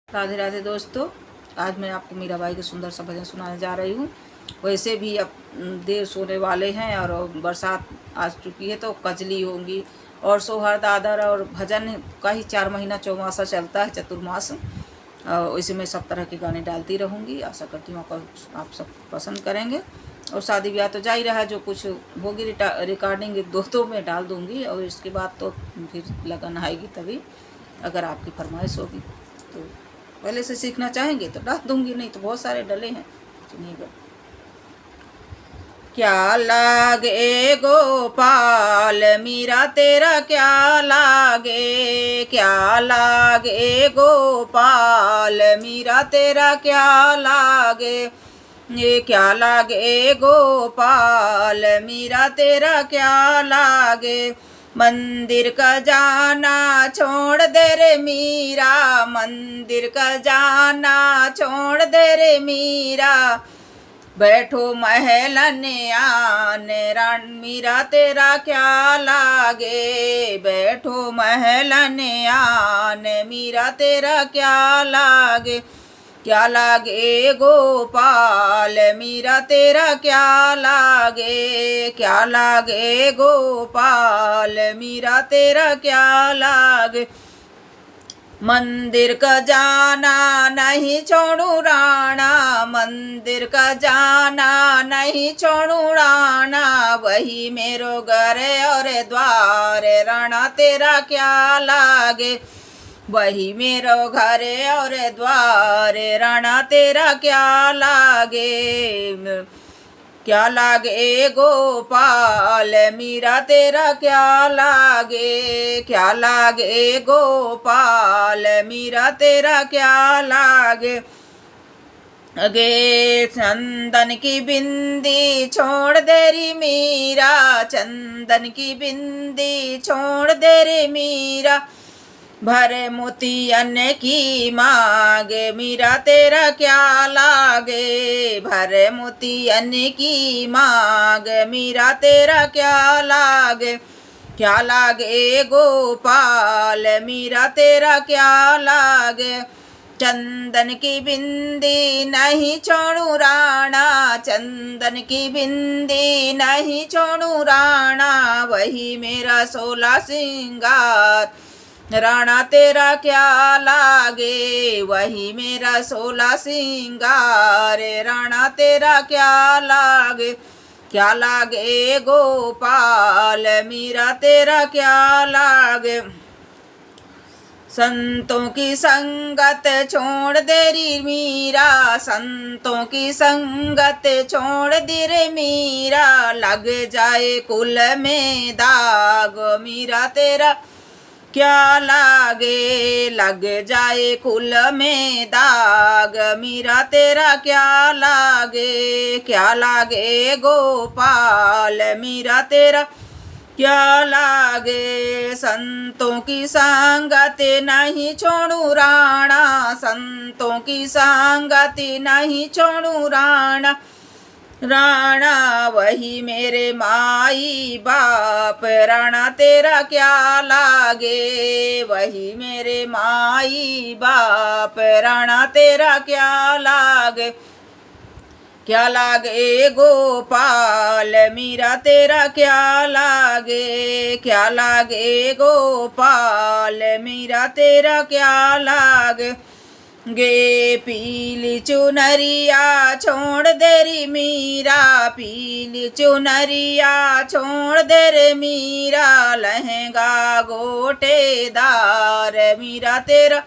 राधे राधे दोस्तों, आज मैं आपको मीराबाई का सुंदर सा भजन सुनाने जा रही हूँ। वैसे भी अब देर सोने वाले हैं और बरसात आ चुकी है तो कजली होंगी और सोहर दादर और भजन का ही 4 महीना चौमासा चलता है, चतुर्मास। वैसे मैं सब तरह के गाने डालती रहूँगी। आशा करती हूँ आप सब पसंद करेंगे। और शादी ब्याह तो जा ही रहा है, जो कुछ होगी रिकॉर्डिंग एक दो में डाल दूँगी और इसके बाद तो फिर लगन आएगी तभी, अगर आपकी फरमाइश होगी तो। पहले से सीखना चाहेंगे तो डाल दूंगी, नहीं तो बहुत सारे डले हैं, सुनिएगा। क्या लागे गोपाल मीरा तेरा, क्या लागे, क्या लागे गोपाल मीरा तेरा, क्या लागे, ये क्या लागे गोपाल मीरा तेरा, क्या लागे। मंदिर का जाना छोड़ दे रे मीरा, मंदिर का जाना छोड़ दे रे मीरा। बैठो महलन आन रण मीरा तेरा, क्या लागे, बैठो महलन आन मीरा तेरा, क्या लागे। क्या लागे गोपाल मीरा तेरा, क्या लागे, क्या लागे गोपाल मीरा तेरा, क्या लागे। मंदिर का जाना नहीं छोड़ू राणा, मंदिर का जाना नहीं छोड़ू राणा। वही मेरो घर और द्वार राणा तेरा, क्या लागे, वही मेरो घर और द्वार राणा तेरा, क्या लागे। क्या लागे गोपाल मीरा तेरा, क्या लागे, क्या लागे गोपाल मीरा तेरा, क्या लागे। अगे चंदन की बिंदी छोड़ दे री मीरा, चंदन की बिंदी छोड़ दे री मीरा। भरे मोतियन की मांगे मीरा तेरा, क्या लागे, भरे मोतियन की मांग मीरा तेरा, क्या लागे। क्या लागे गोपाल मीरा तेरा, क्या लागे। चंदन की बिंदी नहीं छोड़ू राणा, चंदन की बिंदी नहीं छोड़ू राणा। वही मेरा 16 सिंगार राणा तेरा, क्या लागे, वही मेरा 16 सिंगार राणा तेरा, क्या लागे। क्या लागे गोपाल मीरा तेरा, क्या लागे। संतों की संगत छोड़ दे री मीरा, संतों की संगत छोड़ दे रे मीरा। लग जाए कुल में दाग मीरा तेरा, क्या लागे, लग जाए कुल में दाग मीरा तेरा, क्या लागे। क्या लागे गोपाल मीरा तेरा, क्या लागे। संतों की संगत नहीं छोड़ू राणा, संतों की संगत नहीं छोड़ू राणा। राणा वही मेरे माई बाप राणा तेरा, क्या लागे, वही मेरे माई बाप राणा तेरा, क्या लागे। क्या लागे गोपाल मीरा तेरा, क्या लागे, क्या लागे गोपाल मीरा तेरा, क्या लागे। गे पीली चुनरिया छोड़ दे री मीरा, पीली चुनरिया छोड़ दे रे मीरा। लहंगा गोटेदार मीरा तेरा,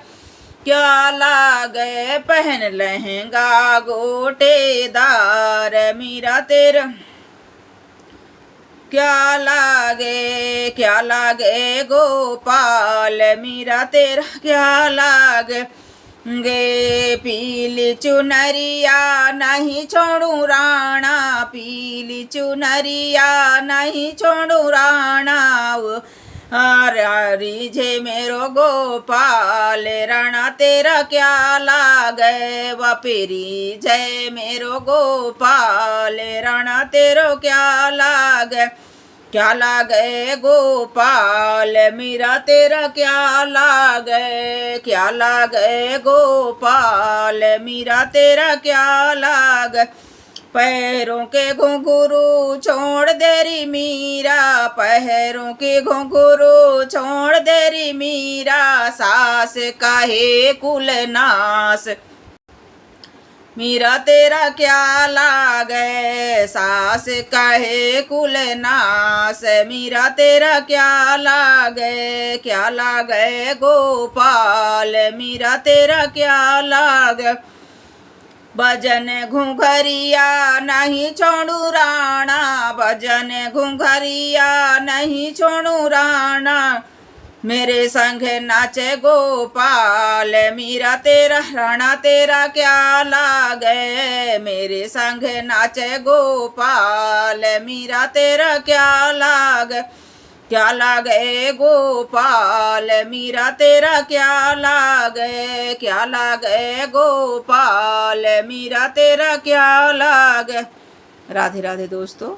क्या लागे, पहन लहंगा गोटेदार मीरा तेरा, क्या लागे। क्या लागे गोपाल मीरा तेरा, क्या लागे। गे पीली चुनरिया नहीं छोड़ू राणा, पीली चुनरिया नहीं छोड़ू राणा। रिझे मेरो गोपाल राणा तेरा, क्या लागे। वपेरी जय मेरो गोपाल राणा तेरो, क्या लागे। क्या लागे गोपाल मीरा तेरा क्या लागे, क्या लागे गोपाल मीरा तेरा क्या लागे। पैरों के घुंघरू छोड़ दे री मीरा, पैरों के घुंघरू छोड़ दे री मीरा, सास काहे कुल नास। मीरा तेरा क्या लागे, सास काहे कुल नास। मीरा तेरा क्या लागे, क्या लागे गोपाल मीरा तेरा क्या लागे। भजन घुंघरिया नहीं छोड़ू राणा, भजन घुंघरिया नहीं छोड़ू राणा। मेरे संग नाचे गोपाल मीरा तेरा राणा तेरा क्या लागे। मेरे संग नाचे गोपाल मीरा तेरा क्या लागे, क्या लागे गोपाल मीरा तेरा क्या लागे, क्या लागे गोपाल मीरा तेरा क्या लागे। राधे राधे दोस्तों।